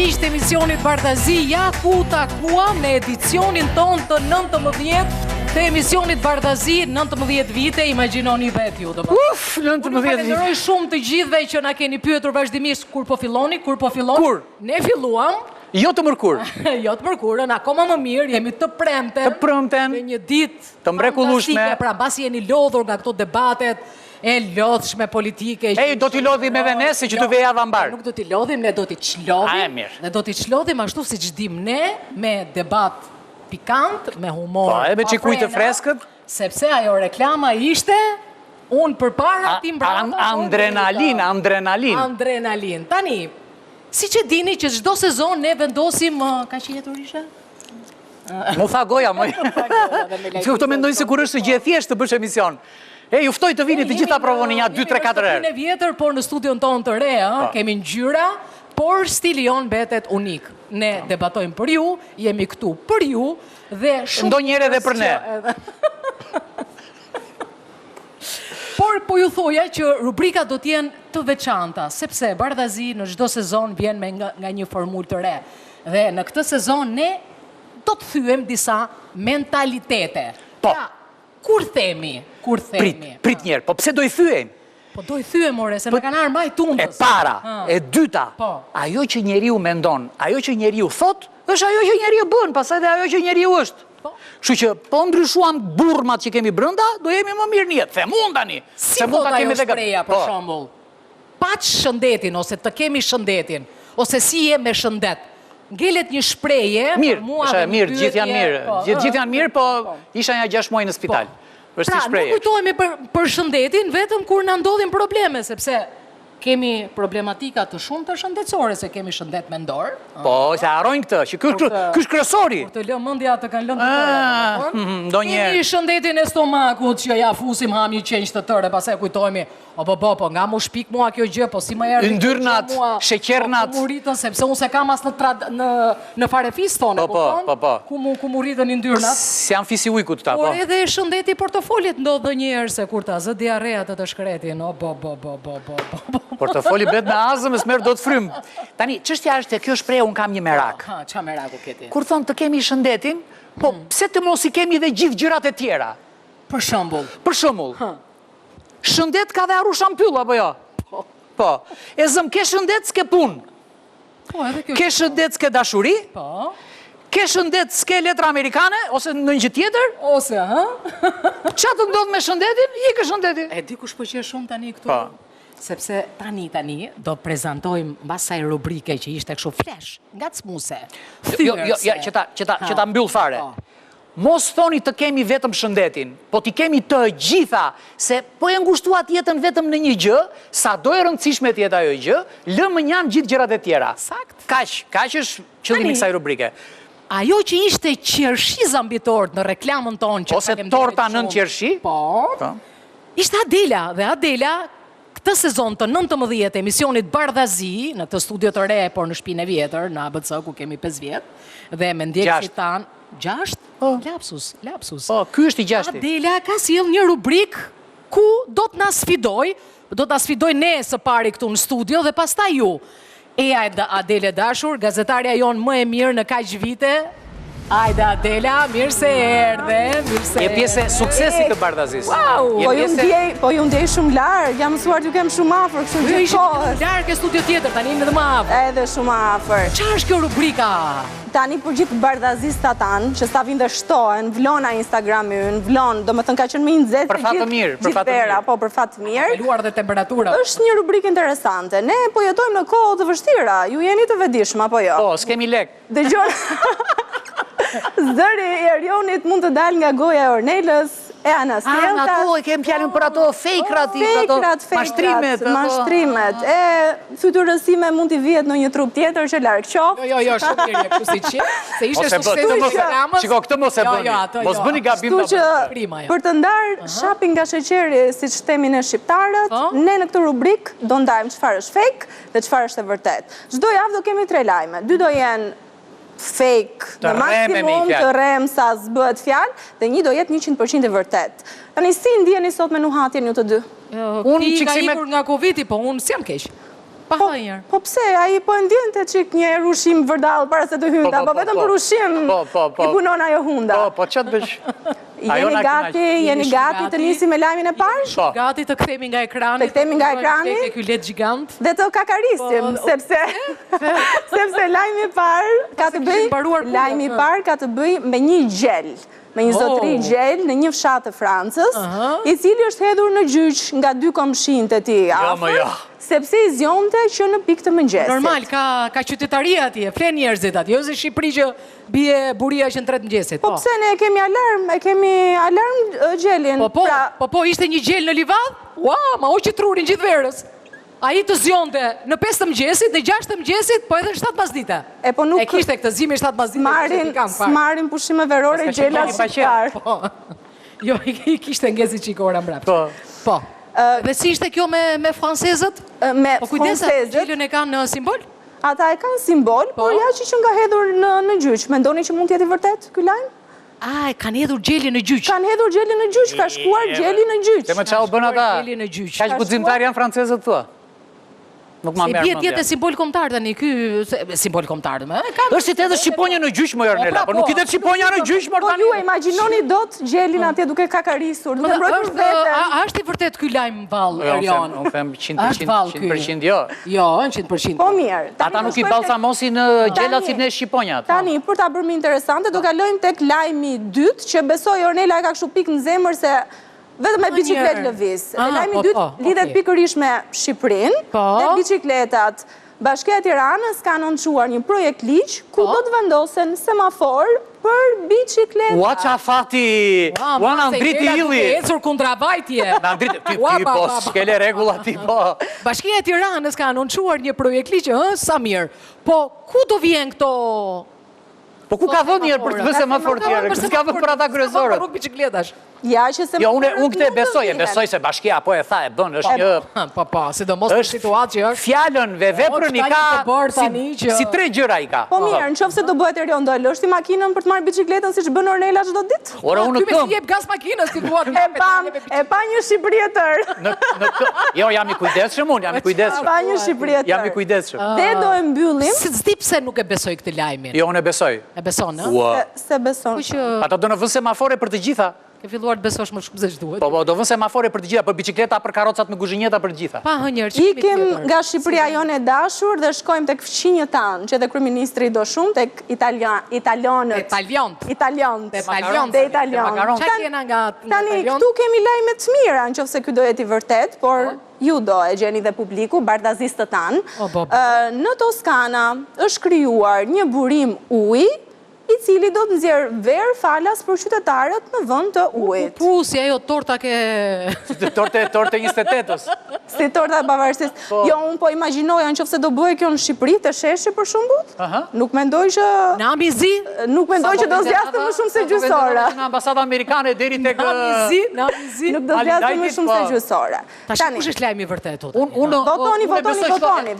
miq të emisionit Bardhazi, ja ku takuam në edicionin ton të 19 të emisionit Bardhazi, 19 vite, imagjinoni vetë ju. Uf, 19 vite. Unë falenderoj shumë të gjithëve që na keni pyetur vazhdimisht kur po filloni. Kur? Ne filluam. Jo të mërkur. Jo të mërkurën, akoma më mirë, jemi të premten. Të premten. Në një ditë të mrekullueshme. Pra, mbasi jeni lodhur nga këto debatet e lodhshme politike. Ej, do t'i lodhim edhe ne, se që t'u veja dhambar. Nuk do t'i lodhim, ne do t'i çlodhim. A, e mirë. Ne do t'i çlodhim ashtu siç dim ne, me debat pikant, me humor. Po, edhe çikuj të freskët. Sepse ajo reklama ishte unë përpara ti mbrapa. Adrenalin. Tani, si që dini që çdo sezon ne vendosim, ka që jetur ishe? Mu tha goja, më. Këto mendojnë se kur është gjë e thjeshtë të bësh emision. E, juftoj të vini të gjitha provoni një 2, 3, 4 herë. Jemi në vjetër, por në studion tonë të re, kemi ngjyra, por stili jon betet unik. Ne debatojmë për ju, jemi këtu për ju, dhe shumë... Ndonjëherë edhe për ne. Por po ju thoja që rubrika do t'jenë të veçanta, sepse Bardhazi në çdo sezon vjen me nga një formulë të re. Dhe në këtë sezon ne do të thyem disa mentalitete. Po. Pra, kur themi? Prit njerë, po pse do i thyem? Po do i thyem, more, se më kanë arë maj tundës. E para, e dyta, ajo që njeriu mendon, ajo që njeriu thot, është ajo që njeriu bën, pastaj dhe ajo që njeriu është. Kështu që po ndryshuam burmat që kemi brenda, do jemi më mirë në jetë. Them unë tani. Si thot ajo shpreha, për shembull? Paç shëndetin, ose të kemi shëndetin, ose si je me shëndet. Ngelet një shprehje, mirë, gjithë janë mirë, po isha një 6 muaj në spital. Pra, nuk kujtohemi për shëndetin, vetëm kur na ndodhin probleme, sepse kemi problematika të shumë të shëndetësore, se kemi shëndet mendor. Po, se harrojnë këtë, që kësh kryesori. Kur të lë mendja të kanë lënë të tëre. Kemi shëndetin e stomakut, që ja fusim ham një qenjë të tëre, pastaj kujtohemi, po, nga mu shpik mua kjo gjë, po si më erdhi. Ndyrnat, sheqernat. Ku mu rritën, sepse unë se kam as në farefis tonë, ku mu rritën i ndyrnat. Se janë fisi ujkut ta, po. Por edhe shëndeti portofolit ndodhë njerë, se kur ta zë diarrea të shkretin, portofoli bet me azëm, e s'merë do të frymë. Tani, çështja është e kjo shprehje unë kam një merak. Qa meraku keti? Kur thonë të kemi shëndetin, po pse të mos i kemi dhe gjithë gjërat e tjera? Për shembull. Shëndet ka dhe arru shampull, apo jo? Po. E zëm, ke shëndet s'ke punë. Ke shëndet s'ke dashuri? Po. Ke shëndet s'ke letra amerikane, ose në një tjetër? Ose, ha? Qa të ndodh me shëndetin? I ke shëndetin. E di kush po që shumë tani këtu. Sepse tani do prezentojmë mbasaj rubrike që ishte kështu flesh, nga cmuse. Që ta mbyll fare. Mos thoni të kemi vetëm shëndetin, po t'i kemi të gjitha, se po e ngushtuat jetën vetëm në një gjë, sa do e rëndësishme t'jetë ajo gjë, lë më njanë gjithë gjërat e tjera. Sakt. Kaq është qëllimi i kësaj rubrike. Ajo që ishte qershi zambitor në reklamën tonë, ose torta nën qershi? Po. Ishte Adela, dhe Adela këtë sezon të 19 emisionit Bardhazi, në këtë studio të re, por në shtëpinë e vjetër, në ABC, ku kemi 5 vjetë, dhe me ndjekësit tanë, 6? Lapsus. Po, ky është i 6. Adela ka sjell një rubrik ku do të na sfidoj ne së pari këtu në studio, dhe pastaj ju. Adele dashur, gazetarja jonë më e mirë në kaq vite. Ajde Adela, mirë se erdhe. Je pjesë e suksesit të Bardhazis. Po ju ndjej shumë larg, jam mësuar t'ju kem shumë afër, kështu që kohës. Larg e studio tjetër, tani edhe më afër. Edhe shumë afër. Çfarë është kjo rubrika? Tani për gjithë Bardhazistat tanë, që sta vinë dhe shtohen, vlona Instagram ynë, vlon, do më thënë ka qenë më i nxehtë për fat të mirë, po për fat të mirë. Kaluar dhe temperatura. Është një rubrikë interesante. Ne po jetojmë në kohë të vështira. Ju jeni të vetëdijshëm apo jo? Po, s'kemi lek. Dëgjoni. Zëri i Erionit mund të dalë nga goja e Ornelës, e Anastjelta. Ato e kem fjalën për ato fejkrat, mashtrimet. E fytyrësime mund t'i vihet në një trup tjetër që larg qoftë. Jo, shumë mirë, kështu si që. Se ishte suksesi i programës. Shiko, këtë mos e bëni. Mos bëni gabim ta bëni. Për të ndarë shopping nga sheqeri, siç themi ne shqiptarët, ne në këtë rubrik do ndajmë çfarë është fake dhe çfarë është e vërtet. Çdo javë do kemi 3 lajme. 2 do jenë fake, në maksimum të rem sa zbëhet fjalë, dhe një do jetë 100% e vërtet. Tani si ndjeni sot me nuhatjen ju të dy? Ti ka ikur nga Covidi, po unë s'jam keq. Pa hënjer. Po pse, ai po e ndjente çik një rushim vërdall para se të hynte, apo vetëm për ushqim i punon ajo hunda. Po, çat bësh. Jeni gati të nisi me lajmin e parë? Gati të kthehemi nga ekrani. Të kthehemi nga ekrani. Tek ky let gjigant. Dhe të kakarisim, sepse lajmi i parë ka të bëjë me një gjel. Me një zotëri gjel në një fshat të Francës, i cili është hedhur në gjyq nga 2 komshinët e tij afër, sepse i zjonte që në pikë të mëngjesit. Normal, ka qytetaria atje, flen njerëzit atje, jo se Shqipëri që bie buria që në 3 mëngjesit. Po pse ne kemi alarm gjelin. Po, ishte një gjel në livadh? Ua, ma hoqi trurin gjithë verës. A i të zjonte në 5 të mëgjesit, në 6 të mëgjesit, po edhe në 7 pasdite. E kishte këtë zimi 7 pasdite. S'marin pushime verore gjela shqiptar. Jo, i kishte ngezi qikora mbrapë. Po. Dhe si ishte kjo me francezët? Me francezët. Gjelën e kanë në simbol? Ata e kanë simbol, por ja që nga hedhur në gjyq. Mendoni që mund t'jeti vërtet ky lajm? A, kanë hedhur gjeli në gjyq. Kanë hedhur gjeli në gjyq, ka shkuar gjeli në gjyq. Te më çau bën ata? Ka që guximtar janë francezët thua? Nuk ma merë mëndja. Jetë simbol kombëtar tani, ky simbol kombëtar më. Është si të edhe Shqiponja në gjyq më Ornela, por nuk i det Shqiponja në gjyq më tani. Po ju imagjinoni dot gjelin atje duke kakarisur, duke mbrojtur veten. A është i vërtet ky lajm vallë, Erion? Unë them 100% jo. Jo, 100%. Po mirë. Ata nuk i balsamosin gjelat si ne Shqiponjat. Tani, për ta bërë më interesante, do kalojmë tek lajmi i dytë, që besoj Ornela e ka kështu pikë në zemër se vetëm me biciklet lëviz. Lajmi i dytë lidhet pikërisht me Shqipërinë dhe bicikletat. Bashkia e Tiranës ka anoncuar një projekt ligj ku do të vendosen semafor për bicikleta. Ua qa fati! Ua në ndriti illi! Ecur kundra vajtje! Në ndriti, ty po, s'kele regula ti po. Bashkia e Tiranës ka anoncuar një projekt ligj, sa mirë. Po, ku do vjen këto... Po ku ka dhënë njërë për të vë semafor tjerë? Kësë ka dhënë për ata kryesorët? Rrugë bicikletash. Ja, që se... Jo, unë këte besoj se bashkia po e tha e bën, është një... Po, sidomos në situatë që është... Fjallën, veprën i ka... Si 3 gjëra i ka. Po mirë, në qofë se do bëhet Erion, do e lështi makinën për të marrë bicikletën si që bën Ornela çdo ditë? Ora, unë këmë. Ty me si jep gas makinës, ti duat... E pa një Shqipëri e tërë. Jo, jam i kujdesshëm unë, jam i kujdesshëm. Pa një Shqipëri e tërë. Jam i kujdesshëm. Dhe do e mbyllim... S'di pse nuk e besoj këtë lajmin. Jo, unë e besoj. E beson, në? Se beson. Ata do në vënë semafore për të gjitha. Ke filluar të besosh më shumë se ç'duhet. Po, do vënë semafore për të gjitha, për bicikleta, për karrocat me guzhinjeta, për të gjitha. Pa hënjer, ç'kemi tjetër. Ikim nga Shqipëria jonë e dashur dhe shkojmë tek fqinjët tanë, që edhe kryeministri do shumë tek italianët. Ç'a kena nga Tani këtu kemi lajme të mira, nëse ky do jeti vërtet, por ju do e gjeni dhe publiku, bardazistët tanë. Në Toskana është krijuar një burim uji i cili do të nxjerrë verë falas për qytetarët në vend të ujit. Po, si ajo torta ke... Torte 28-ës. Si torta e Bavarsisë. Jo, unë po imagjinoja nëse do bëhej kjo në Shqipëri, të sheshi për shembull. Nuk mendoj që... Në Amizi? Nuk mendoj që do zgjastë më shumë se gjysore. Në ambasadë amerikane deri tek... Në Amizi? Nuk do zgjastë më shumë se gjysore. Tash kush është lajmi i vërtetë?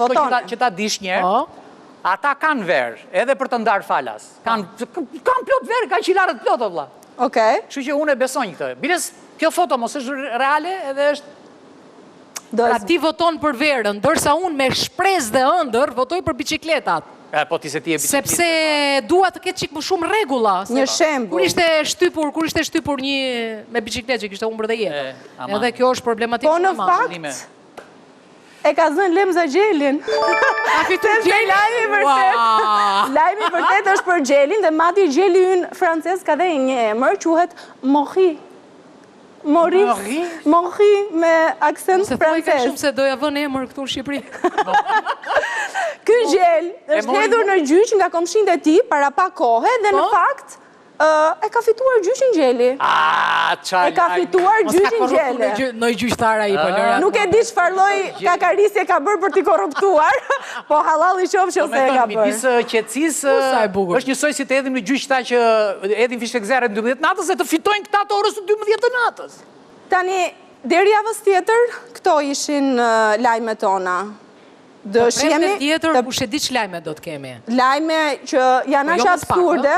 Votoni. Që ta dish një. Ata kanë verë, edhe për të ndarë falas. Kanë plot verë, kanë qilarët plot, o vlla. Okej. Kështu që unë e besonj këtë. Bires, kjo foto mos është reale, edhe është... Pra ti voton për verën, ndërsa unë me shpresë dhe ëndër votoj për bicikletat. Po ti se ti e bicikletat. Sepse dua të ketë çik më shumë rregulla. Një shembull. Kur ishte shtypur një me bicikletë që kishte humbur dhe jetë. Edhe kjo është problematikë. Po në fakt, e ka zënë Lemza gjelin. A fitur gjelin? Lajmi vërtet. Lajmi vërtet është për gjelin dhe madje gjeli ynë francez ka dhe një emër, quhet Mori. Mori me aksent francez. Se thoi ka shumë se doja vënë emër këtu në Shqipëri. Ky gjel është hedhur në gjyq nga komshinët e tij para pak kohe dhe në fakt e ka fituar gjyqin gjeli. E ka fituar gjyqin gjeli. Në gjyqtar ai po Lora. Nuk e di çfarë lloj kakarisje ka bërë për t'i korruptuar, po hallalli qofshin se e ka bërë. Midis qetësisë është njësoj si të edhim në gjyq ta që edhin fishekzerë në 12 natës dhe të fitojnë këta të orës 12 natës. Tani, deri javës tjetër, këto ishin lajmet tona. Premte tjetër, kush e di ç'lajme do të kemi? Lajme që janë aq absurde.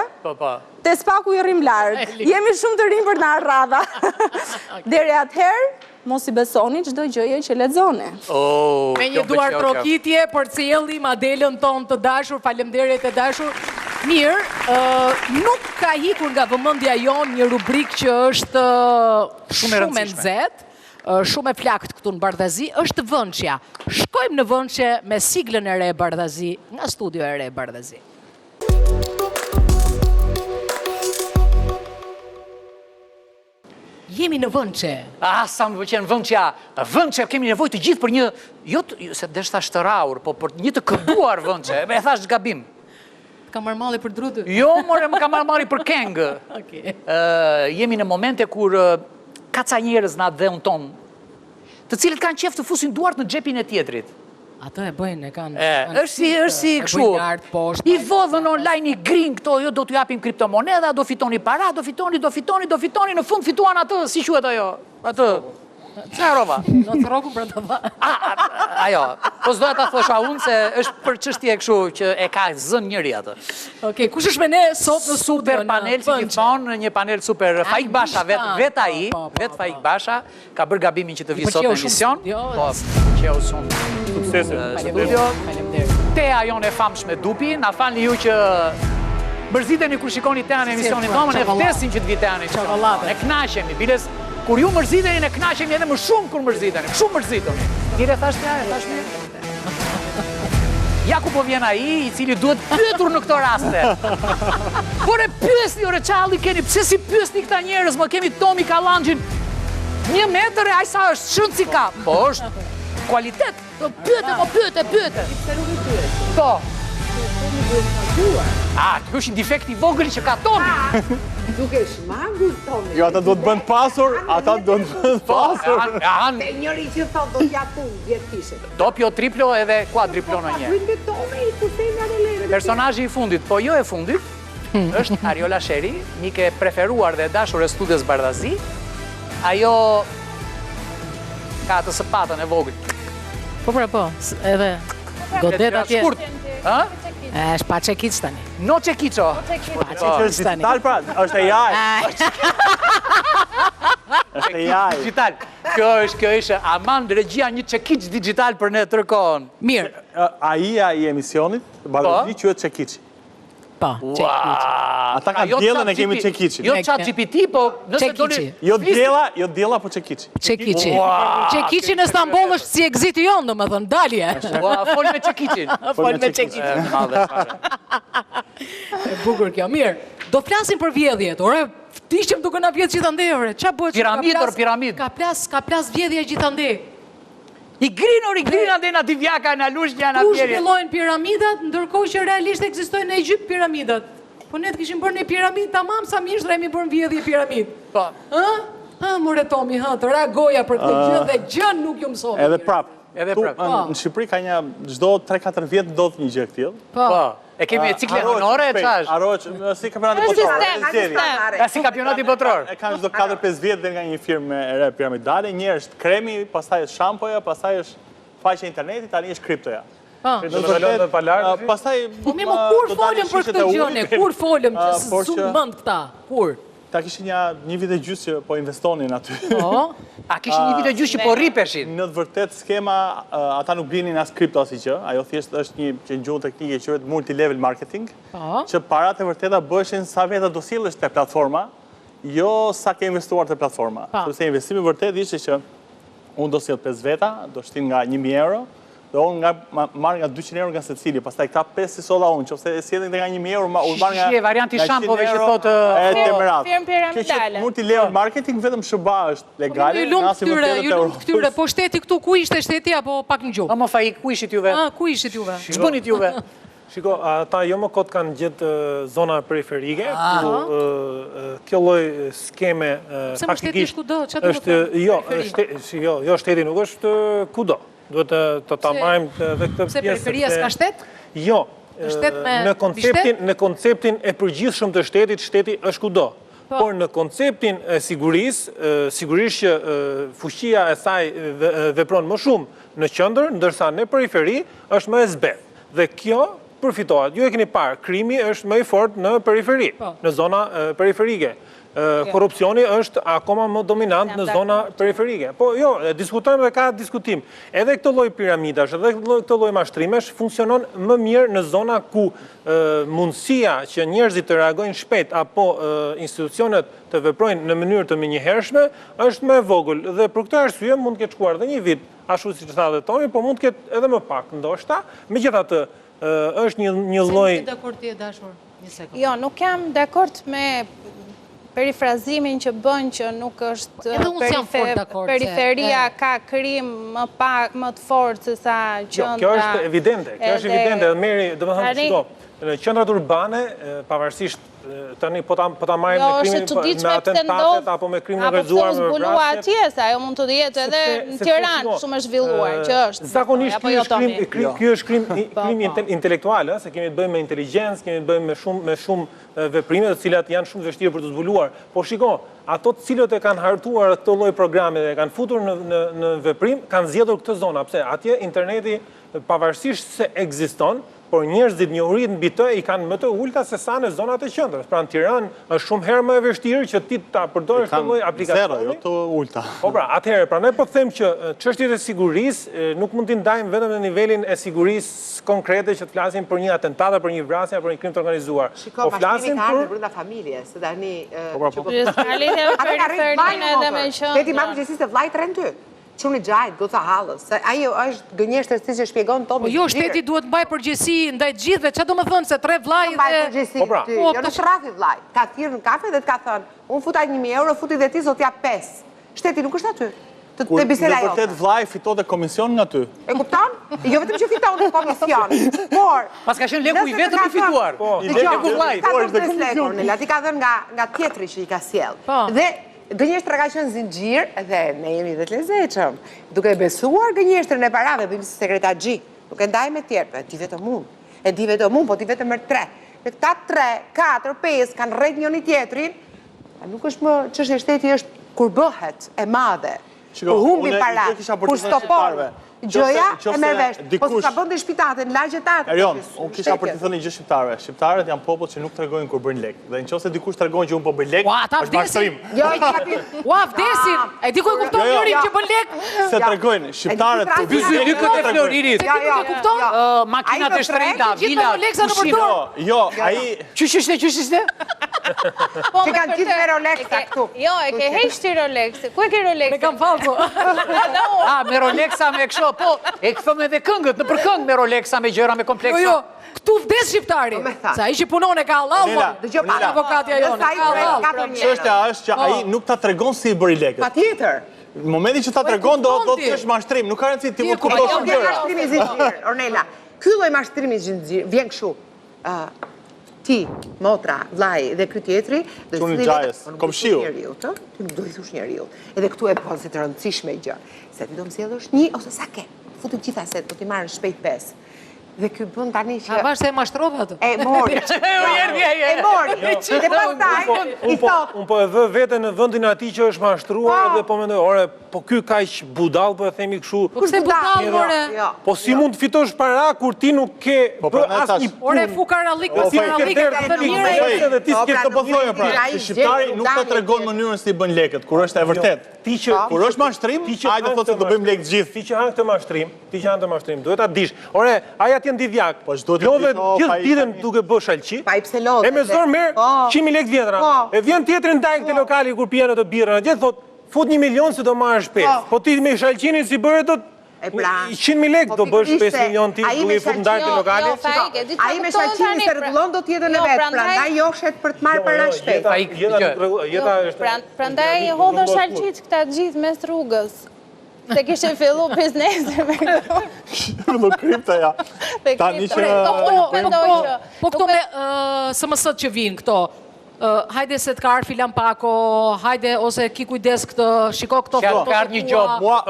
Te spaku i rrim larg. Jemi shumë të rinj për na radha. Deri atëherë, mos i besoni çdo gjëje që lexoni. Me një duar trokitje për cillim Adelën tonë të dashur, faleminderit e dashur. Mirë, nuk ka hikur nga vëmendja jonë një rubrik që është shumë e nxehtë, shumë e flakt këtu në Bardhazi, është vënçja. Shkojmë në vënçje me siglën e re Bardhazi, nga studio e re Bardhazi. Jemi në vënçe. Sa më pëlqen vënçja. Vënçe kemi nevojë të gjithë për një, jo se desh thash të raur, po për një të kënduar vënçe. E thash gabim. Ka marrë malli për drudë? Jo, more, më ka marrë malli për kengë. Jemi në momente kur ka ca njerëz në atë dheun ton, të cilët kanë qef të fusin duart në xhepin e tjetrit. Ato e bëjnë, e kanë... është si kështu. I vodhën online, i grinë këto, jo do t'ju japim kriptomoneda, do fitoni para, do fitoni, në fund fituan atë, si quhet ajo? Atë. Qa rova? Do të rogu për të dha. Ajo, po s'doja ta thosha unë se është për çështje kështu që e ka zën njëri atë. Okej, kush është me ne sot në super panel, si ti thon, një panel super. Faik Basha, vet ai, vet Faik Basha ka bërë gabimin që të vi sot në emision. Po, qeu shumë. Suksese. Faleminderit. Tea jonë e famshme Dupi, na falni ju që mërziteni kur shikoni Tea në emisionin tonë, ne vdesim që të vi Tea në emision. Ne kënaqemi, biles kur ju mërziteni, ne kënaqemi edhe më shumë kur mërziteni. Shumë mërzitoni. Dire thash Tea, e thash mirë. Ja ku po vjen ai, i cili duhet pyetur në këto raste. Por e pyesni ore çalli keni, pse si pyesni këta njerëz, më kemi Tomi Kallanxhin 1 metër e ai sa është shënd si ka. Po është kualitet. Pyete. Pse nuk i pyet? Po. Kjo është një defekt i vogël që ka Tomi. Duke shmangur, Tomi. Jo, ata do të bënë pasur, Te njëri që thot do t'ja pun, 10 pishe. Doppio, triplo edhe quadriplo në një. Vynë Tomi, ku thejnë anë lere. Personazhi i fundit, po jo e fundit, është Ariola Sheri, mike preferuar dhe dashur e studios Bardhazi. Ajo ka atë sëpatën e vogël. Po, edhe godet atje. Ë? Pa çekic tani. No çekico. digital pra, është AI. Është AI. Digital. Kjo është aman regjia një çekic digital për ne tërkohën. Mirë. AI-a i emisionit, Bardhazi quhet Çekiçi. Po, çekic. Ata ka diellën e kemi Çekiçin. Jo ChatGPT, po nëse doni. Jo diella, po Çekiçi. Çekiçi. Çekiçi në Stamboll është si exiti jon, domethënë, dalje. Fol me Çekiçin. Fol me Çekiçin. E bukur kjo. Mirë, do flasim për vjedhjet. Ore, ishim duke na vjedh gjithandej, ore. Ç'a bëhet? Piramid. Ka plas vjedhja gjithandej. I grinë ande na Divjaka, na Lushnja, na Ku Pjeri. zhvillohen piramidat, ndërkohë që realisht ekzistojnë në Egjipt piramidat. Po ne të kishim bërë një piramid tamam sa mishra jemi bërë vjedhje piramid. Po. More Tomi, të reagoja për këtë gjë dhe gjë nuk ju mësoni. Edhe prap. Në Shqipëri ka një çdo 3-4 vjet ndodh një gjë këtill. Po. E kemi cikle honore e çash. Arroç, si kampionati botror. Ka si kampionati botror. E kanë çdo 4-5 vjet dhe nga një firmë e re piramidale, një është kremi, pastaj është shampoja, pastaj është faqja e internetit, tani është kriptoja. Pastaj Po mirë, kur folëm për këtë gjë? Kur folëm që s'u mend këta? Kur? Ta kishin një vit e gjysmë që po investonin aty. A kishin një vit e gjysmë që po rripeshin? Në të vërtet skema, ata nuk blinin as kripto as gjë, ajo thjesht është një që në gjuhën teknike quhet multi-level marketing, që parat e vërteta bëheshin sa veta do sillesh te platforma, jo sa ke investuar te platforma. Sepse investimi vërtet ishte që unë do sjell 5 veta, do shtin nga 1.000 euro, dhe unë marrë nga 200 euro nga secili, pastaj këta 5 si solla unë, që ose e sjellin nga 1.000 euro, unë marrë nga 100 euro. Varianti shampove që thotë... Firmë piramidale. Kjo multi-level marketing, vetëm SBA është legale, Ju lumë këtyre, po shteti këtu, ku ishte shteti, apo pak në gjuhë? Më Faik, ku ishit juve? Ku ishit juve? Ç'bënit juve? Shiko, ata jo më kot kanë gjithë zona periferike, ku kjo lloj skeme faktikisht është, jo, shteti nuk është kudo. Duhet të ta marrim dhe këtë pjesë. Se periferia s'ka shtet? Jo. Në konceptin e përgjithshëm të shtetit, shteti është kudo. Por në konceptin e sigurisë, sigurisht që fuqia e saj vepron më shumë në qendër, ndërsa në periferi është më e zbet. Dhe kjo përfitohet. Ju e keni parë, krimi është më i fortë në periferi, në zona periferike. korrupsioni është akoma më dominant në zona periferike. Po jo, diskutojmë dhe ka diskutim. Edhe këtë lloj piramidash, edhe këtë lloj mashtrimesh funksionon më mirë në zona ku mundësia që njerëzit të reagojnë shpejt apo institucionet të veprojnë në mënyrë të menjëhershme është më e vogël dhe për këtë arsye mund të ketë shkuar edhe një vit, ashtu siç tha dhe Tomi, po mund të ketë edhe më pak ndoshta. Megjithatë, është një lloj. Se dakord ti e dashur. Një sekond. Jo, nuk jam dakord me perifrazimin që bën që nuk është periferia ka krim më të fortë se sa qendra. Kjo është evidente, dhe Meri, domethënë shiko, në qendrat urbane, pavarësisht tani po ta marrim me atentatet apo me krimin e organizuar me vrasje. Atje se ajo mund të jetë edhe në Tiranë shumë e zhvilluar që është. Zakonisht ky është krim intelektual, se kemi të bëjmë me inteligjencë, kemi të bëjmë me shumë veprime të cilat janë shumë të vështirë për të zbuluar. Po shiko, ato të cilët e kanë hartuar këtë lloj programe dhe e kanë futur në veprim, kanë zgjedhur këtë zonë. Pse? Atje interneti pavarësisht se ekziston, por njerëzit njohurinë mbi të i kanë më të ulta se sa në zonat e qendrës. Pra në Tiranë është shumë herë më e vështirë që ti ta përdorësh këtë lloj aplikacioni. Zero, jo të ulta. Po pra, atëherë, prandaj po them që çështjet e sigurisë nuk mund t'i ndajmë vetëm në nivelin e sigurisë konkrete që të flasim për një atentat, për një vrasje, për një krim të organizuar. Shiko, pashtrimi ka ardhur brenda familjes, se tani Peti ma përgjithësisht e vllajt rën ty. Çuni gjajt, goca hallës. Ajo është gënjeshtër si që shpjegon Tomi. Po jo, shteti duhet mbaj përgjegjësi ndaj të gjithëve. Çfarë do të thonë se 3 vllaj dhe mbaj përgjegjësi ty. Jo në shrafi vllaj. Ka thirrë në kafe dhe të ka thënë, unë futaj 1000 euro, futi dhe ti zot jap 5. Shteti nuk është aty. Kur në vërtet vllai fiton dhe komision nga ty. E kupton? Jo vetëm që fiton në komision, por pas ka qenë leku i vetëm i fituar. Leku vllajt. Ti ka dhënë nga tjetri që i ka sjell. Dhe gënjeshtra ka qenë zinxhir dhe ne jemi dhe të lezetshëm. Duke besuar gënjeshtrën e parave, bëjmë si sekretarxhi. Nuk e ndaj me tjerëve, ti vetëm unë. E di vetëm unë, po ti vetëm mërë 3. Dhe këta 3, 4, 5 kanë rrejt njëri tjetrin, nuk është më çështja e shteti është kur bëhet e madhe. Kur humbi para, kur stopon. Gjoja e merr vesh. Po s'ka bën dhe shpitatet, lagjetat. Erion, unë kisha për të thënë një gjë shqiptarëve. Shqiptarët janë popull që nuk tregojnë kur bëjnë lek. Dhe nëse dikush tregon që unë po bëj lek, është mashtrim. Jo, ua vdesin. E di ku e kupton Florin që bën lek? Se tregojnë shqiptarët të Byzy lykët e Florinit. E kupton? Makinat e shtrenjta, vilat. Jo, ai Çish ishte? Që kanë gjithë me Rolexa këtu. Jo, e ke heqti Rolex. Ku e ke Rolex? Me kam falso. Me Rolexa me kështu, po, e këthëm edhe këngët, në përkëngë me Rolexa, me gjëra, me kompleksa. Jo, këtu vdes shqiptari. Sa i që punon e ka halal, avokatja jonë. Çështja është që ai nuk ta tregon si i bëri lekët. Patjetër. Në momentin që ta tregon do të kesh mashtrim, nuk ka rëndësi ti mund të kuptosh gjëra. Mashtrimi zinxhir, Ornela. Ky lloj mashtrimi zinxhir vjen kështu. Ti, motra, vllai dhe ky tjetri, dhe gjajës, komshiu. Ti nuk do i thush njeriu. Edhe këtu e bën si të rëndësishme gjë. Se ti do mësjellësh 1 ose sa ke. Futu gjitha se do t'i marrë shpejt 5. Dhe ky bën tani që vash se e mashtrove atë. E mori. E mori. Dhe pastaj i thot. Unë po e vë veten në vendin atij që është mashtruar dhe po mendoj, ore, po ky kaq budall po e themi kështu. Po pse budall more? Po si mund të fitosh para kur ti nuk ke bë asnjë punë? Ore fukarallik, edhe ti s'ke të bëthojë pra. Shqiptari nuk ta tregon mënyrën si bën lekët, kur është e vërtet. Kur është mashtrim, ai do thotë se do bëjmë lekë të gjithë. Ti që han këtë mashtrim, duhet ta dish. Ore, ai atje ndivjak. Lodhe gjithë ditën duke bë shalqi. Pa i pse lodhe. E me zor merr 100.000 lekë vjetra. E vjen tjetri ndaj këtë lokali kur pijen ato birrën, atje thot, fut 1 milion se do marrësh 5. Po ti me shalqinin si bëre do 100.000 lekë do bësh 5 milion ti duke i fut ndaj këtë lokali. Ai me shalqinin se rregullon do t'jetën e vet, prandaj joshet për të marrë para shpejt. Prandaj hodhën shalqit këta gjithë mes rrugës. Se kishe fillu biznesin me këto. Fillu kripta, ja. Tani që... Po këto me SMS-t që vinë këto, hajde se të ka ardhur filan pako, hajde ose ki kujdes këtë, shiko këto foto. Ka ardhur një gjob.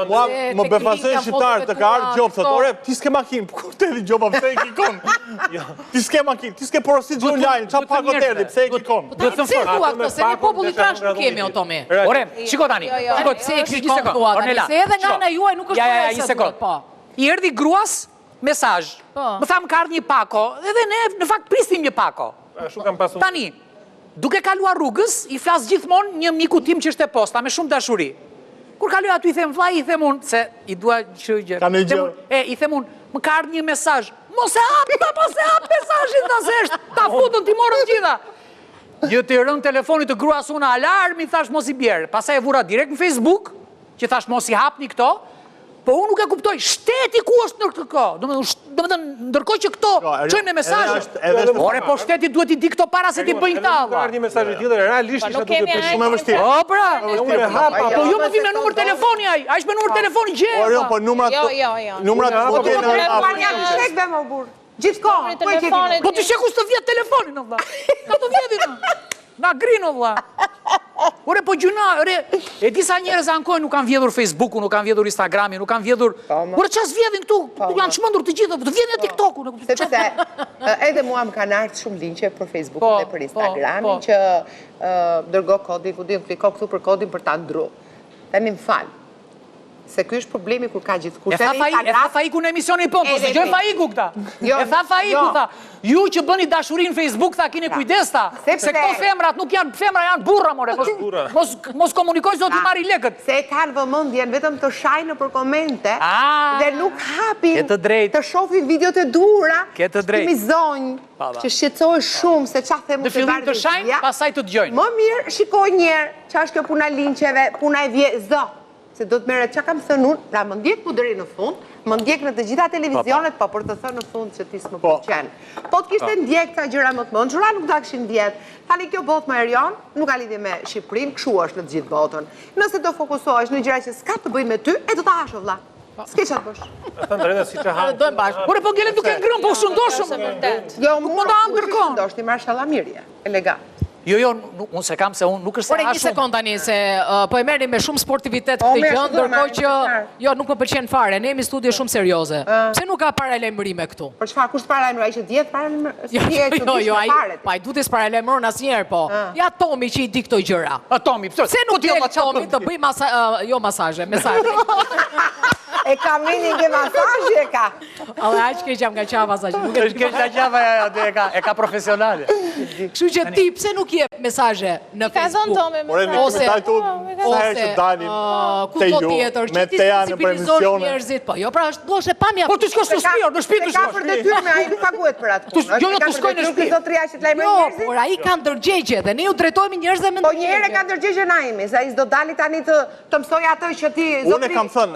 Mua më befazojnë shqiptarët të ka ardhur gjob, thotë, ore, ti s'ke makinë, kur te di gjoba, pse e kikon? Ti s'ke makinë, ti s'ke porosit online, qa pako terdi, pse e kikon? Po të se thua këto, se një popull i trash nuk kemi o Tomi. Ore, shiko tani. Shiko, se e kikon thua tani, se edhe nga në juaj nuk është një sekund. I erdhi gruas mesazh. Më tha më ka ardhur një pako, edhe ne në fakt prisnim një pako. Tani, duke kaluar rrugës, i flas gjithmonë një miku tim që është e posta, me shumë dashuri. Kur kaloj aty i them, vllai, i them unë, se i dua që gjë. Ka një gjë. I them unë, më ka ardhur një mesazh. Mos e hap mesazhin ta se është, ta futën ti morën gjitha. Gjë të rënë telefonit të gruas unë alarm, i thash mos i bjerë. Pastaj e vura direkt në Facebook, që thash mos i hapni këto. Po unë nuk e kuptoj, shteti ku është në këtë kohë? Domethënë, ndërkohë që këto çojnë me mesazhe. Ore, po shteti duhet i di këto para se ti bëjnë ta. Ka ardhur një mesazh tjetër, realisht ishte duke kemi Shumë e vështirë. Po pra, unë e hap, po jo më vjen me numër telefoni ai. Ai është me numër telefoni gjë. Jo, po numrat po Po vjen telefoni janë shek dhe më burr. Gjithkohë, po e kemi. Po ti sheku të vjet telefonin, valla. Ka të vjetin. Na grinë, valla. Ore, po gjuna, e disa njerëz ankojnë, nuk kanë vjedhur Facebooku, nuk kanë vjedhur Instagrami, nuk kanë vjedhur... Ore, qas vjedhin këtu? Janë çmendur të gjitha, të vjedhin e TikToku. Sepse edhe mua më kanë ardhur shumë linqe për Facebookun dhe për Instagramin që dërgo kodin, ku di më kliko këtu për kodin për ta ndru. Tani më fal. Se ky është problemi kur ka gjithë. E tha Faiku në emisionin po, po s'gjoj Faiku këta. E tha Faiku, tha, ju që bëni dashurin Facebook, tha, kini kujdes, tha, se këto femrat nuk janë femra, janë burra, more, mos komunikojnë se do t'i marri lekët. Se kanë vëmendjen vetëm të shajnë për komente dhe nuk hapin të shohin videot e dura, shtimizojnë, që shqetësohen shumë se qa themu të fillim të shajnë, pasaj të dëgjojnë. Më mirë, shikoj njerë, qa është kjo puna linqeve, puna e vjezë, se do të meret që kam thënë unë, pra më ndjek ku dëri në fund, më ndjek në të gjitha televizionet, po për të thënë në fund që ti s'më përqenë. Po të kishte ndjek ca gjëra më të mëndshura, nuk da këshin ndjet. Tani kjo botë më erion, nuk ka lidhje me Shqipërinë, këshu është në të gjithë botën. Nëse do fokusohesh në gjëra që s'ka të bëjnë me ty, e do ta hash vlla. S'ke që të bësh. E thënë drejta si që hanë. Dojmë bashkë. Ore, po gjelem duke ngrëm, po shëndoshëm. Jo, mund të shëndosh, ti marrë shalamirje, elegant. Jo, unë se kam se unë nuk është se Ore, një sekund tani, se po e merrni me shumë sportivitet këtë gjë, ndërkohë që jo, nuk më pëlqen fare, ne jemi studio shumë serioze. Pse nuk ka paralajmërime këtu? Për çfarë, kush paralajmëroi, ai që dihet paralajmëroi? Jo, ai duhet të paralajmëron asnjëherë, po. Ja Tomi që i di këto gjëra. Tomi, pse nuk del Tomi të bëj masazhe, E ka menin ke masazhi e ka. Alle aq keq jam nga qafa sa që nuk është keq nga qafa, e ka profesionale. Kështu që ti pse nuk jep mesazhe në Facebook? Ore, në komentar tu, sa herë që dalin te ju, me teja në premisione. Njerëzit, po jo, pra është duhet e pamja. Po ti shkosh në shtëpi, në shtëpi të shkosh. Ka për detyrë me ai nuk paguhet për atë. Jo, të shkoj në shtëpi. Zotria që të lajmëroj njerëzit. Jo, por ai ka ndërgjegje dhe ne ju drejtojmë njerëzve me ndërgjegje. Po një herë ka ndërgjegje Naimi, se ai s'do dali tani të mësoj atë që ti zotri. Unë kam thënë,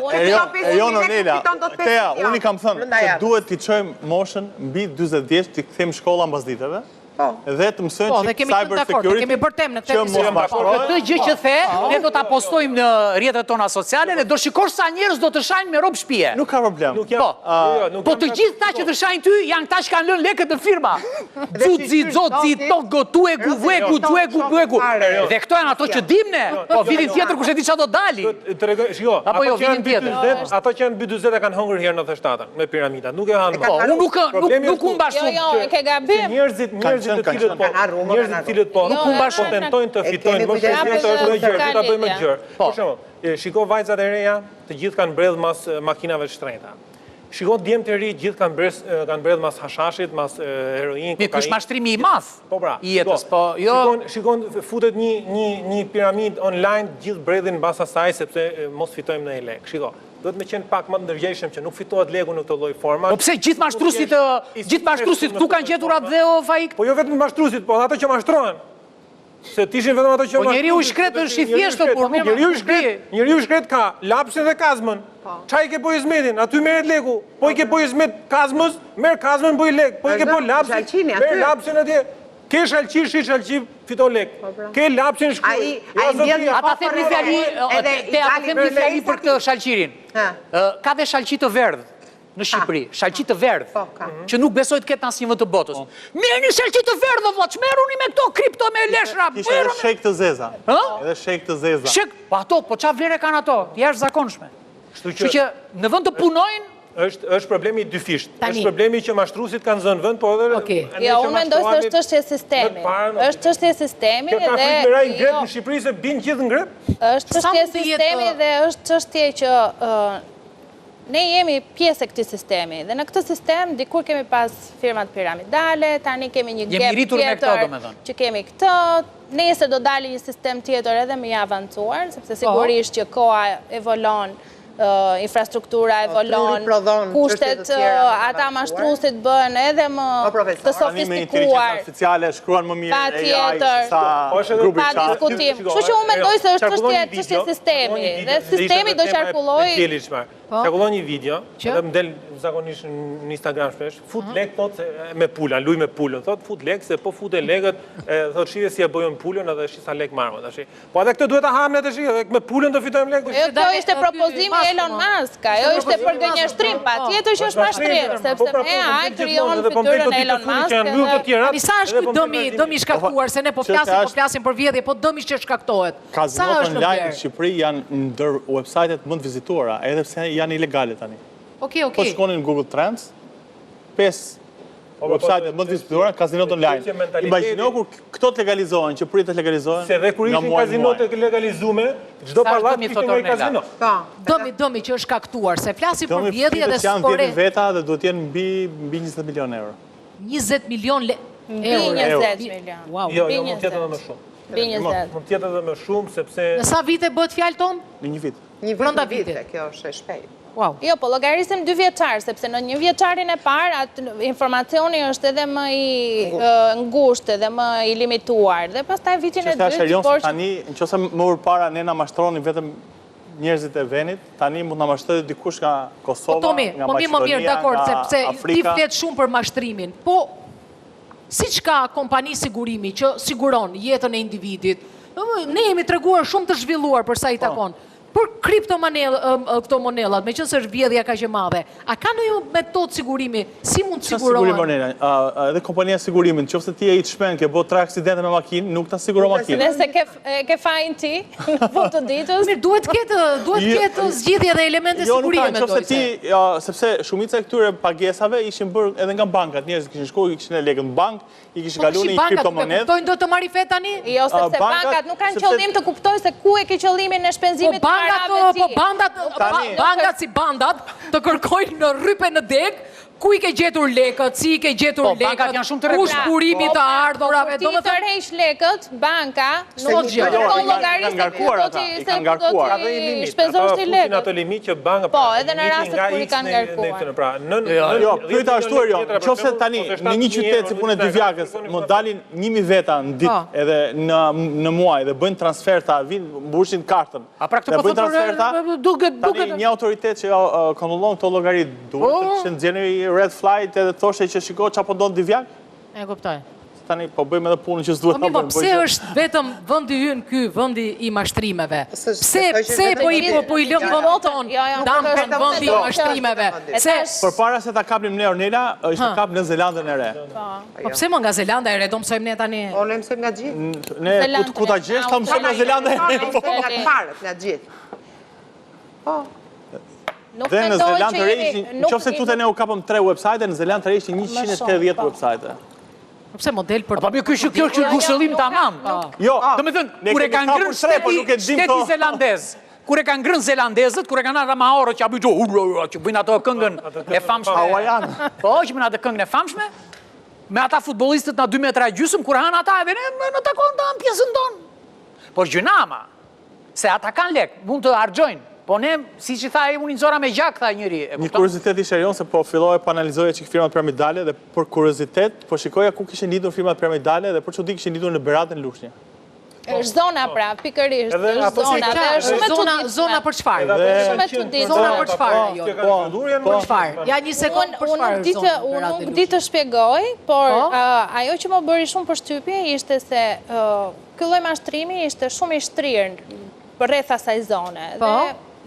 Erion Onela, Teja, unë i kam thënë se duhet t'i çojmë moshën mbi 40 vjeç, t'i kthejmë shkolla mbas ditëve. Dhe të mësojnë që cyber security që mos bashkërojnë. Këtë gjë që the, ne do ta postojmë në rrjetet tona sociale dhe do shikosh sa njerëz do të shajnë me robë shtëpie. Nuk ka problem. Po të gjithë ta që të shajnë ty janë ta që kanë lënë lekët në firma. Xuzi, Zoci, Togo, Tuegu, Vuegu, Buegu. Dhe këto janë ato që dim ne. Po vitin tjetër kush e di çfarë do dali. Apo jo vitin tjetër. Ato që janë mbi 40 kanë hëngur herë 97-ën me piramidat. Nuk e hanë. Po, unë nuk humbash shumë. Jo, e ke gabim. Njerëzit të cilët po tentojnë të fitojnë më shumë se është më gjërë, ta bëjmë më gjërë. Për shembull, shiko vajzat e reja, të gjithë kanë mbredh mas makinave të shtrenjta. Shiko djemtë e ri, gjithë kanë mbredh mas hashashit, mas heroin, kokain. Ky është mashtrimi i madh. Po pra. I jetës, po jo. Shikon futet një piramid online, gjithë mbredhin mbas asaj sepse mos fitojmë në lek. Shiko. Duhet me qenë pak më të ndërgjegjshëm që nuk fitohet legu në këtë lloj forma. Po pse gjithë mashtruesit këtu kanë gjetur atë dhe o Faik? Po jo vetëm mashtruesit, po ato që mashtrohen. Se tishin vetëm ato që po njeriu i shkret është i thjeshtë por njeriu i shkret ka lapsin dhe kazmën. Çaj ke po Izmetin, aty merret leku. Po i ke po Izmet kazmës, merr kazmën bëj lek. Po i ke po lapsin, merr lapsin atje. Ke shalqir, shi shalqip, fiton lek. Ke lapsin shkuj. Ata them një fjali për këtë shalqirin. Ka dhe shalqi të verdh në Shqipëri, shalqi të verdh, që nuk besoj të ketë asnjë vend të botës. Merr një shalqi të verdh, valla, çmerruni me këto kripto me leshra. Kishte edhe shek të zeza. Edhe shek të zeza. Shek, po ato, po çfarë vlere kanë ato? Të jashtëzakonshme. Kështu që në vend të punojnë është problemi i dyfisht. Është problemi që mashtruesit kanë zënë vend, po edhe... Ja, unë mendoj se është çështje sistemi. Është çështje sistemi dhe... Kjo ka frikëra i ngret në Shqipëri se bin gjithë ngret? Është çështje sistemi dhe është çështje që ne jemi pjesë e këtij sistemi dhe në këtë sistem dikur kemi pas firmat piramidale, tani kemi një gap tjetër që kemi këtë, nesër do dali një sistem tjetër edhe më i avancuar, sepse sigurisht që koha evolon, infrastruktura evolon, kushtet ata mashtruesit bëhen edhe më të sofistikuar. Artificiale shkruan më mirë AI pa diskutim. Kështu që unë mendoj se është çështje sistemi dhe sistemi do qarkullojë. Qarkullon një video, edhe më del zakonisht në Instagram shpesh, fut lek thot me pula, luj me pulën, thot fut lek se po fute lekët, thot shive si e bëjmë pulën edhe shi sa lek marrë, tash. Po edhe këtë duhet ta hamle tash, me pulën do fitojmë lek. Kjo ishte propozimi Elon Musk, ajo ishte për gënjeshtrim, patjetër që është mashtrim, sepse me ai krijon fytyrën e Elon Musk. Sa është ky dëmi shkaktuar se ne po flasim për vjedhje, po dëmi që shkaktohet. Kazinot online në Shqipëri janë ndër websajtet më të vizituara, edhe pse janë ilegale tani. Okej. Po shkonin në Google Trends, 5 websajtet më të vizituara, kazinot online. Imagjino kur këto të legalizohen, që pritet legalizohen. Se dhe kur ishin kazinot e legalizume, çdo pallat kishte një kazino. Dëmi që është shkaktuar, se flasim për vjedhje dhe janë 10 veta dhe duhet jenë mbi 20 milion euro. 20 milion euro. Mbi 20 milion. Wow. Jo, mund tjetë edhe më shumë. Mund tjetë edhe më shumë, sepse... Në sa vite bëhet fjalë Tom? Në një vit. Një vit, kjo është e shpejt. Jo, po llogarisim 2 vjeçar, sepse në 1 vjeçarin e parë informacioni është edhe më i ngushtë edhe më i limituar dhe pastaj vitin e dytë tani nëse më përpara ne na mashtronin vetëm njerëzit e venit, tani mund na mashtrojë dikush nga Kosova, nga Maqedonia, dakord, sepse ti Afrika. flet shumë për mashtrimin. Po siç ka kompani sigurimi që siguron jetën e individit, ne jemi treguar shumë të zhvilluar për sa i takon. Për këto monellat, me qënë se është vjedhja ka që madhe, a ka në ju metodë sigurimi, si mund të sigurohen? Edhe kompania sigurimin, qofse ti e i të shpen, ke bo 3 aksidente me makinë, nuk të siguro makinë. Nëse ke fajnë ti, fund të ditës. Duhet ketë zgjidhje dhe elemente sigurime, me dojse. Sepse shumica e këtyre pagesave ishin bërë edhe nga bankat, njerëzit kishin shku, i kishin e legën në bank, i kishin kalu një kriptomonet. Po kuptojnë do të marifet tani? Jo, sepse bankat nuk kanë qëllim të kuptojnë se ku e ke qëllimin në shpenzimit të bandat si bandat të kërkojnë në rrype në deg, ku i ke gjetur lekët, si i ke gjetur lekët, ku shkurimi të ardhurave. Ti tërheq lekët, banka nuk do të llogarisë i shpenzosh ti lekët. Në ato limit që banka po, edhe në rastet kur i kanë ngarkuar. Jo, pyeta ashtu jo. Nëse tani në një qytet si punë Divjakës, më dalin 1000 veta në ditë edhe në muaj dhe bëjnë transferta, vinë mbushin kartën. Dhe bëjnë transferta. Tani një autoritet që kontrollon këto llogarit duhet të kishte nxjerrë red flight edhe thoshe që shiko që apo do në Divjak? E kuptoj. Tani po bëjmë edhe punën që s'duhet të bëjmë. Pse është vetëm vendi ynë ky, vendi i mashtrimeve? Pse po i lëm vendin ton dampën vendi i mashtrimeve? Përpara se ta kapnim ne Ornela, ishte kap në Zelandën e Re. Po pse më nga Zelanda e Re do mësojmë ne tani? Po ne mësojmë nga gjithë. Ne ku ta gjesh, ta mësojmë nga Zelanda e Re. Nga të parët, nga gjithë. Po. Dhe në Zelandë të Re, në qofse tute ne u kapëm 3 website, në Zelandë të Re ishin 180 website. Pse model për... Po kjo është gushëllim tamam. Jo, do me thënë, kur e kanë ngrënë shteti zelandez, kur e kanë ngrënë zelandezët, kur e kanë ata Maoro që që bëjnë ato këngën e famshme. Hawaiian. Po, që bëjnë ato këngën e famshme, me ata futbolistët na 2 metra gjysmë, kur hanë ata edhe ne në takon të hanë pjesën tonë. Por gjynama, se ata kanë lek, mund të harxojnë. Po ne, si që tha e unë nëzora me gjak, tha njëri. Një kuriozitet ishe jonë se po filloje po analizoje që firmat piramidale dhe për kuriozitet, po shikoja ku kishe nidur firmat piramidale dhe për që di kishe nidur në Beratën Lushnjë. është zona pra, pikërisht, është zona dhe është shumë e çuditshme. Zona për çfarë? Shumë e çuditshme. Zona për çfarë? Për çfarë? Ja një sekond për çfarë? Unë nuk di të shpjegoj, por ajo që më bëri shumë përshtypje ishte se ky lloj mashtrimi ishte shumë i shtrirë rreth asaj zone.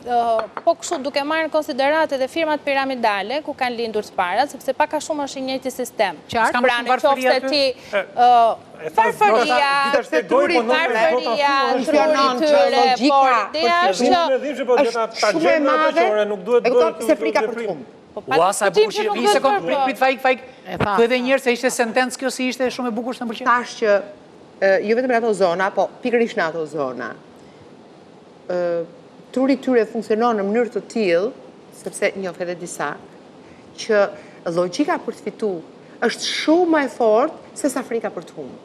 Po kështu duke marrë në konsiderat edhe firmat piramidale ku kanë lindur të parat, sepse pak a shumë është i njëjti sistem. Pra në qoftë se ti farfaria, truri tyre, por ideja është shumë e madhe, e këto se frika për të humbë. Ua, sa e bukur që një sekund, prit, fajk. Të edhe njërë se ishte sentencë kjo si ishte shumë e bukur së në përqenë. Tash që, jo vetëm në ato zona, po pikërisht në ato zona, truri tyre funksionon në mënyrë të tillë sepse njoh edhe disa, që logjika për të fitu është shumë më e fortë se sa frika për të humbur.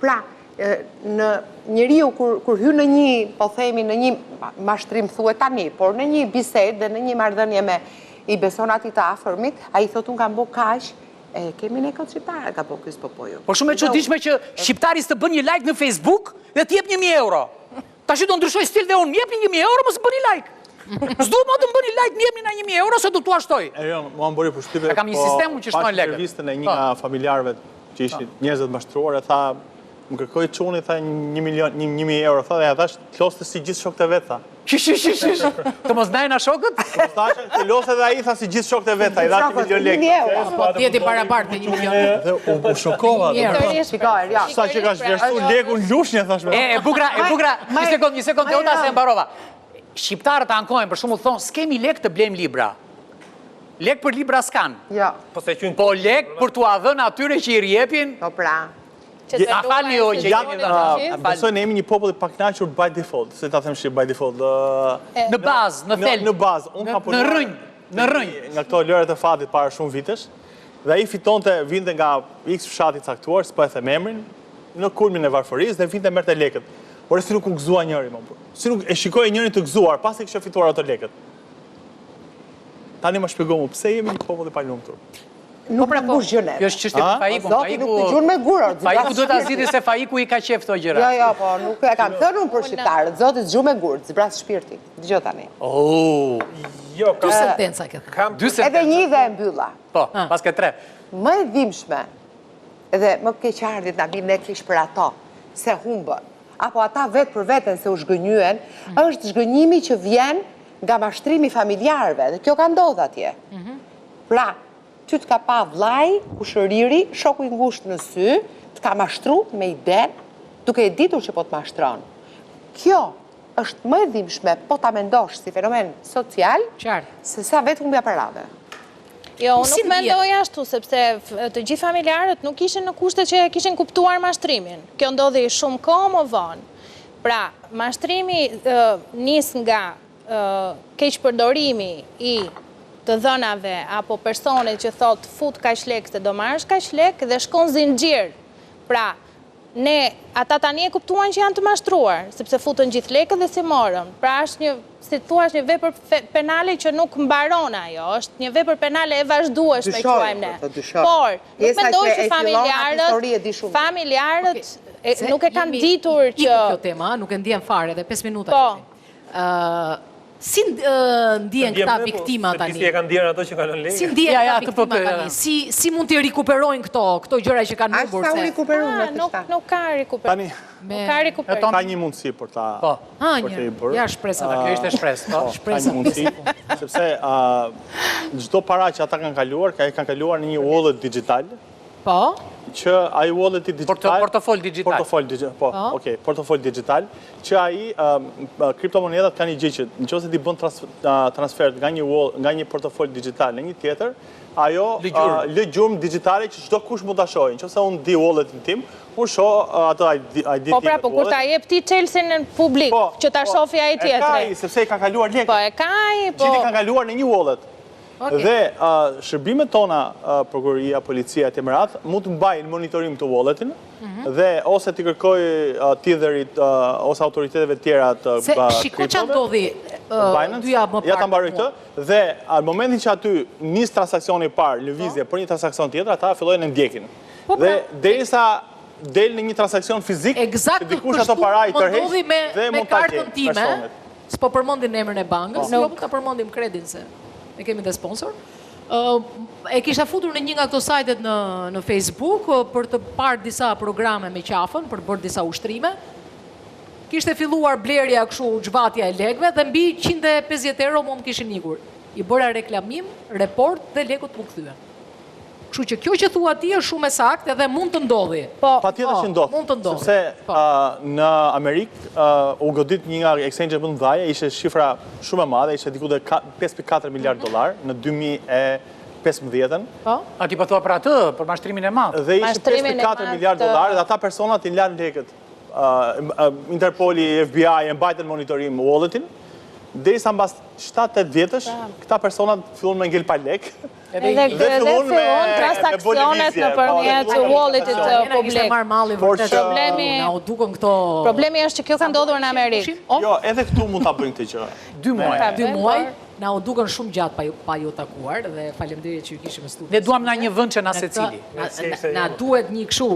Pra, në njeriu kur hyn në një, po themi në një mashtrim thuhet tani, por në një bisedë dhe në një marrëdhënie me i beson atij të afërmit, ai thotë unë kam bë kaq, kemi ne kot shqiptar ka bë ky popoju. Po shumë e çuditshme që shqiptari të bën një like në Facebook dhe të jep 1000 euro. Tash do ndryshoj stil dhe unë, më jepni 1000 euro, mos bëni like. S'du më të më bëni like, më jepni na 1000 euro se do t'u ashtoj. Mua më bëri përshtypje. Kam një sistem që shton lekët. Intervistën e një nga familjarëve që ishin njerëz të mashtruar, tha më kërkoi çuni, tha 1.000 euro, tha dhe ja thash loste si gjithë shokët e vet, tha. Shish. Të mos ndajnë shokët? Mos thashë, të lose dhe ai tha si gjithë shokët e vet, ai dha 1 milion lekë. Po dieti barabartë 1 milion. Dhe u shokova. Shikoj, ja. Sa që ka shversu lekun lushnjë, thash. E bugra, një sekond, Teota se mbarova. Shqiptarët ankojnë, për shembull thonë, s'kemi lek të blejmë libra. Lek për libra s'kan. Jo. Po lek për t'u dhënë atyre që i rjepin. Po pra. Na falni o që besoj ne jemi një popull i pakënaqur by default, se ta them shqip by default. Në bazë, në thelb. Në bazë, unë kam punuar në rrënj. Nga këto lëret e fatit para shumë vitesh, dhe ai fitonte vinte nga X fshati caktuar, s'po e them emrin, në kulmin e varfërisë dhe vinte merrte lekët. Por si nuk u gëzua njëri më burr. Si nuk e shikoi njërin të gëzuar pasi kishte fituar ato lekët. Tani më shpjegoj më pse jemi një popull i palumtur. Nuk pra mbush gjëne. Kjo është çështje për Faikun. Zoti nuk të gjun me gurë. Faiku duhet ta zgjidhë se Faiku i ka qef këto gjëra. Jo, po nuk e kam thënë unë për shqiptarët. Zoti zgju me gurë, zbras shpirti. Dgjoj tani. Oh. Jo, Dy sentenca këtë. kam Edhe një dhe e mbylla. Po, pas ke 3. Më e dhimbshme dhe më keqardhjet na bin ne kish për ato se humbën. Apo ata vetë për veten se u zhgënjyen, është zhgënjimi që vjen nga mashtrimi familjarëve, dhe kjo ka ndodhur atje. Pra, ty të ka pa vllai, kushëriri, shoku i ngushtë në sy, të ka mashtru me iden, duke e ditur që po të mashtron. Kjo është më e dhimbshme, po ta mendosh si fenomen social, se sa vetë humbja parave. Jo, unë nuk mendoj ashtu, sepse të gjithë familjarët nuk ishin në kushte që kishin kuptuar mashtrimin. Kjo ndodhi shumë kohë më vonë. Pra, mashtrimi nis nga keqpërdorimi i të dhënave apo personit që thot fut kaq lek se do marrësh kaq lek dhe shkon zinxhir. Pra, ata tani e kuptuan që janë të mashtruar, sepse futën gjithë lekët dhe si morën. Pra, është një, si thua, është një vepër penale që nuk mbaron ajo, është një vepër penale e vazhdueshme quajmë ne. Por, nuk mendoj që familjarët nuk e kanë ditur që... Kjo tema, nuk e ndjen fare dhe 5 minuta. Si ndjen këta viktima tani? Si e kanë ndjen ato që kanë lënë lekë? Si ndjen këta viktima tani? Si mund të rikuperojnë këto gjëra që kanë humbur? Ashta u rikuperojnë me këta. Nuk ka rikuperim. Nuk ka rikuperim. Ka një mundësi për ta i bërë. Ja, shpresa. Kjo ishte shpresë. Ka një mundësi, sepse çdo para që ata kanë kaluar në një wallet digital. Po. Që ai walleti digital... Portofol digital. Po, okej, portofol digital, që ai kriptomonedat kanë një gjë që nëse ti bën transfer nga një portofol digital në një tjetër, ajo lë gjurmë digjitale që çdo kush mund ta shohë. Nëse unë di walletin tim, unë shoh atë ID. Po pra, po kur ta jep ti Chelsea në publik, që ta shohë ai tjetri. E ka, sepse i ka kaluar lekë. Po e ka, po. Gjithë kanë kaluar në një wallet. Dhe shërbimet tona, prokuroria, policia, etj. Mund të mbajnë monitorim të walletin dhe ose t'i kërkoj titërit ose autoriteteve tjera të kriptove. Shiko që ndodhi dyja më parë. Ja ta mbaroj këtë. Dhe në momentin që aty nis transaksioni i parë, lëvizje për një transaksion tjetër, ata fillojnë në ndjekin. Dhe derisa del në një transaksion fizik, dikush ato para i tërheq dhe mund ta gjejë personet. S'po përmendim emrin e bankës, jo ta përmendim kredin se ne kemi dhe sponsor. E kisha futur në një nga këto sajtet në Facebook për të parë disa programe me qafën, për të bërë disa ushtrime. Kishte filluar blerja kështu xhvatja e lekëve dhe mbi 150 euro mund kishin ikur. I bëra reklamim, report dhe lekët më kthyen. Kështu që kjo që thua ti është shumë e saktë edhe mund të ndodhi. Patjetër që ndodh. Mund të ndodhi. Sepse në Amerikë u godit një nga exchange-et më të mëdha, ishte shifra shumë e madhe, ishte diku te 5.4 miliard dollar në 2015-ën. A ti po thua për atë, për mashtrimin e madh? Dhe ishte 5.4 miliard dollar dhe ata personat i lanë lekët. Interpoli, FBI e mbajtën monitorim walletin. derisa mbas 7-8 vjetësh, këta personat fillon me ngel pa lek. Edhe fillon transakcionet nëpërmjet walletit të publik. Problemi është që kjo ka ndodhur në Amerikë. Jo, edhe këtu mund ta bëjnë këtë gjë. 2 muaj. Na u duken shumë gjatë pa ju takuar dhe faleminderit që ju kishim në studio. Ne duam na një vënçe na secili. Na duhet një kështu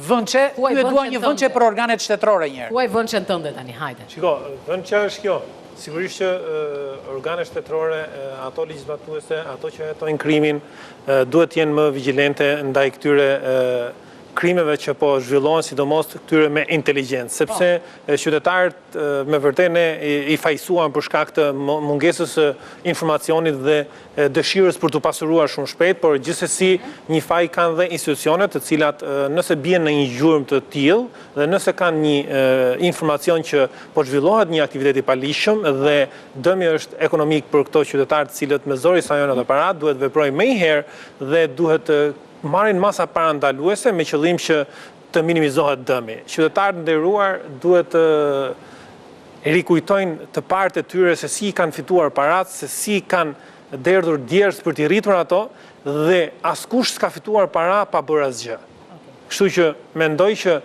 vënçe, ju duam një vënçe për organet shtetërore një herë. Kuaj vënçen tënde tani, hajde. Shiko, vënçja është kjo. Sigurisht që organet shtetërore, ato legjizlatuese, ato që hetojnë krimin, duhet të jenë më vigjilente ndaj këtyre krimeve që po zhvillohen, sidomos këtyre me inteligjencë, sepse qytetarët me vërtet ne i fajsuan për shkak të mungesës informacionit dhe dëshirës për të pasuruar shumë shpejt, por gjithsesi një faj kanë dhe institucionet të cilat nëse bien në një gjurmë të tillë dhe nëse kanë një informacion që po zhvillohet një aktivitet i palishëm dhe dëmi është ekonomik për këto qytetarë të cilët me zori sa janë ato aparat, duhet veprojnë më herë dhe duhet marrin masa parandaluese me qëllim që të minimizohet dëmi. Qytetarët nderuar duhet të rikujtojnë të partë e tyre se si kanë fituar parat, se si kanë derdhur djerës për t'i rritur ato dhe askush s'ka fituar para pa bërë asgjë. Kështu që mendoj që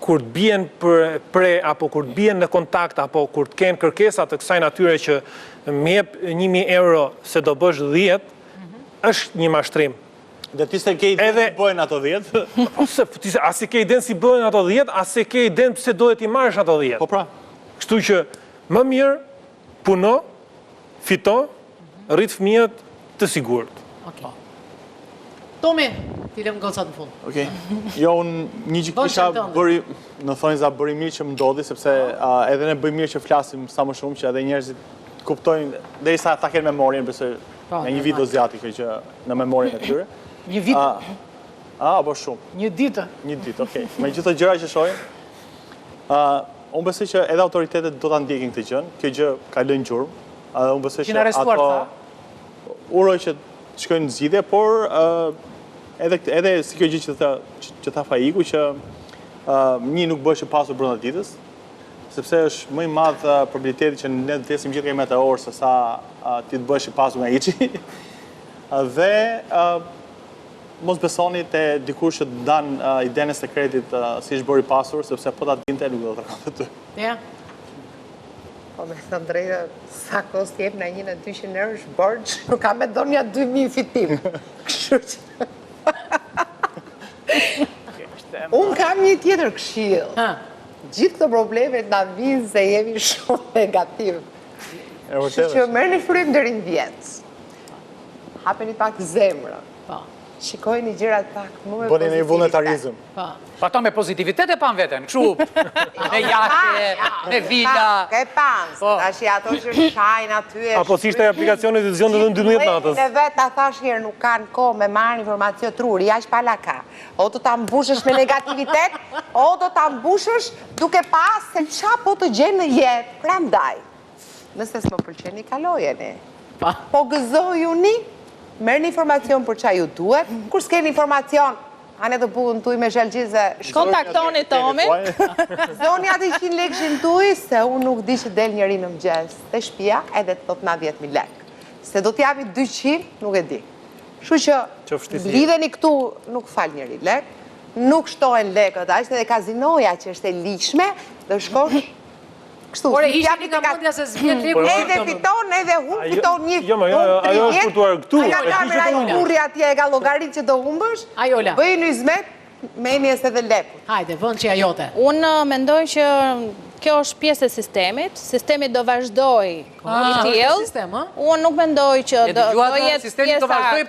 kur të bien pre apo kur të bien në kontakt apo kur të kenë kërkesa të kësaj natyre që më jep 1.000 euro se do bësh 10, është një mashtrim. Dhe ti se ke iden si bëjnë ato 10? As se ke iden si bëjnë ato 10, as se ke iden pse dohet t'i marrësh ato 10. Po pra. Kështu që më mirë puno, fito, rrit fëmijët të sigurt. Tomi, ti lëm gocat në fund. Okej. Jo, unë një gjë kisha bëri, në thonjë za bëri mirë që më ndodhi, sepse edhe ne bëjmë mirë që flasim sa më shumë që edhe njerëzit kuptojnë, derisa ta kenë memorien, besoj në një vit do zjati kjo që në memorien e tyre. Një vit? Po shumë. Një ditë? Një ditë, okej. Me gjithë të gjëra që shohin, unë besoj që edhe autoritetet do ta ndjekin këtë gjën, kjo gjë ka lënë gjurmë. Unë besoj që ato uroj që të shkojnë në zgjidhje, por edhe si kjo gjë që tha Faiku që një nuk bëhet pasur brenda ditës, sepse është më i madh probabiliteti që ne të vdesim gjithë me meteor se sa ti të bëhesh i pasur nga hiçi. Dhe mos besoni te dikush që dan idenë e sekretit si është bërë i pasur, sepse po ta dinte nuk do të rrafë ty. Ja. Po me thënë drejtë, sa kost jep në 1-200 euro është borxh, nuk ka me donja 2000 fitim. Kështu që unë kam një tjetër këshill. Gjithë këto problemet na vinë se jemi shumë negativ. Kështu që merrni frym deri në 10. Hapeni pak zemrën. Shikojni gjërat pak më me pozitivitet. Bëni një vullnetarizëm. Pa ta me pozitivitet e pan veten, kështu, me jahte, me vila. Ke pans, tash ato që shajnë aty e... Apo si ishte aplikacioni të zgjon edhe në 12 natës. Në vetë ta thash herë nuk kanë kohë me marrë informacion truri, jashtë pala ka. O do ta mbushësh me negativitet, o do ta mbushësh duke pas se qa po të gjenë në jetë. Prandaj, nëse s'më pëlqeni, kalojeni. Po gëzojuni, merë një informacion për qa ju duhet, kur s'keni informacion, anë edhe buën tuj me zhelgjize, kontaktoni Tomi. Zoni atë 100 lekë tuj, se unë nuk di që del njëri në mëgjes, dhe shpia edhe të thot na 10.000 lekë. Se do t'javi 200, nuk e di. Shu që lidheni këtu, nuk fal njëri lekë, nuk shtohen lekët, ashtë edhe kazinoja që është e lishme, dhe shkosh kështu. Por e ishte nga mundja se zbjen leku. Edhe fiton, edhe hun fiton një ajo është për të argëtuar. Nga kamera i burri atje e ka llogarit që do humbësh, bëjnë një zmet, me njës edhe leku. Hajde, vënd që jote. Unë mendoj që kjo është pjesë e sistemit, sistemi do vazhdoj i tjellë. Unë nuk mendoj që do jetë pjesa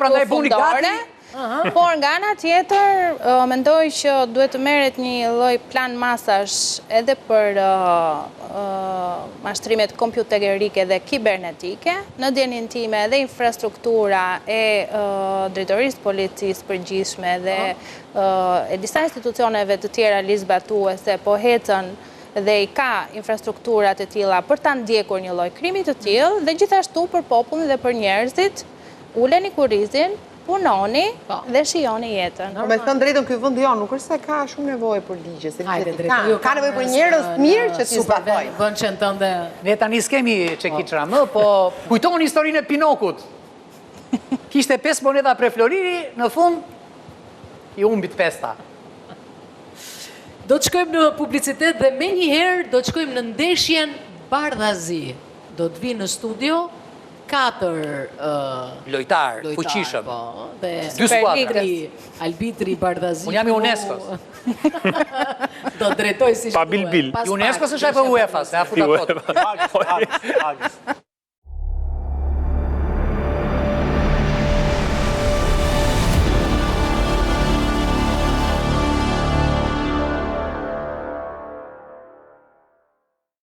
kufundore. Por nga ana tjetër, mendoj që duhet të merret një lloj plan masash edhe për mashtrimet kompjuterike dhe kibernetike. Në djenin time edhe infrastruktura e drejtorisë policisë përgjithshme dhe e disa institucioneve të tjera ligjzbatuese po hecën dhe i ka infrastrukturat e tilla për ta ndjekur një lloj krimi të tillë dhe gjithashtu për popullin dhe për njerëzit, uleni kurrizin, punoni dhe shijoni jetën. Me thënë drejtën, ky vend jo, nuk është se ka shumë nevojë për ligje, se Hajde, ka nevojë për njerëz mirë që t'i zbatojnë. Bën që në tënde... Ne tani s'kemi që kiqra më, po kujtonë historinë e Pinokut. Kishte 5 moneda pre floriri, në fund i humbit 5-ta. Do të shkojmë në publicitet dhe me njëherë do të shkojmë në ndeshjen Bardhazi. Do të vinë në studio 4 Lojtar, fuqishëm. Dhe Dy skuadra. Albitri Bardhazi. Unë jam i UNESCO-s. Do drejtoj si Pa bilbil. UNESCO s'është e për UEFA, se a futa tot. Agës.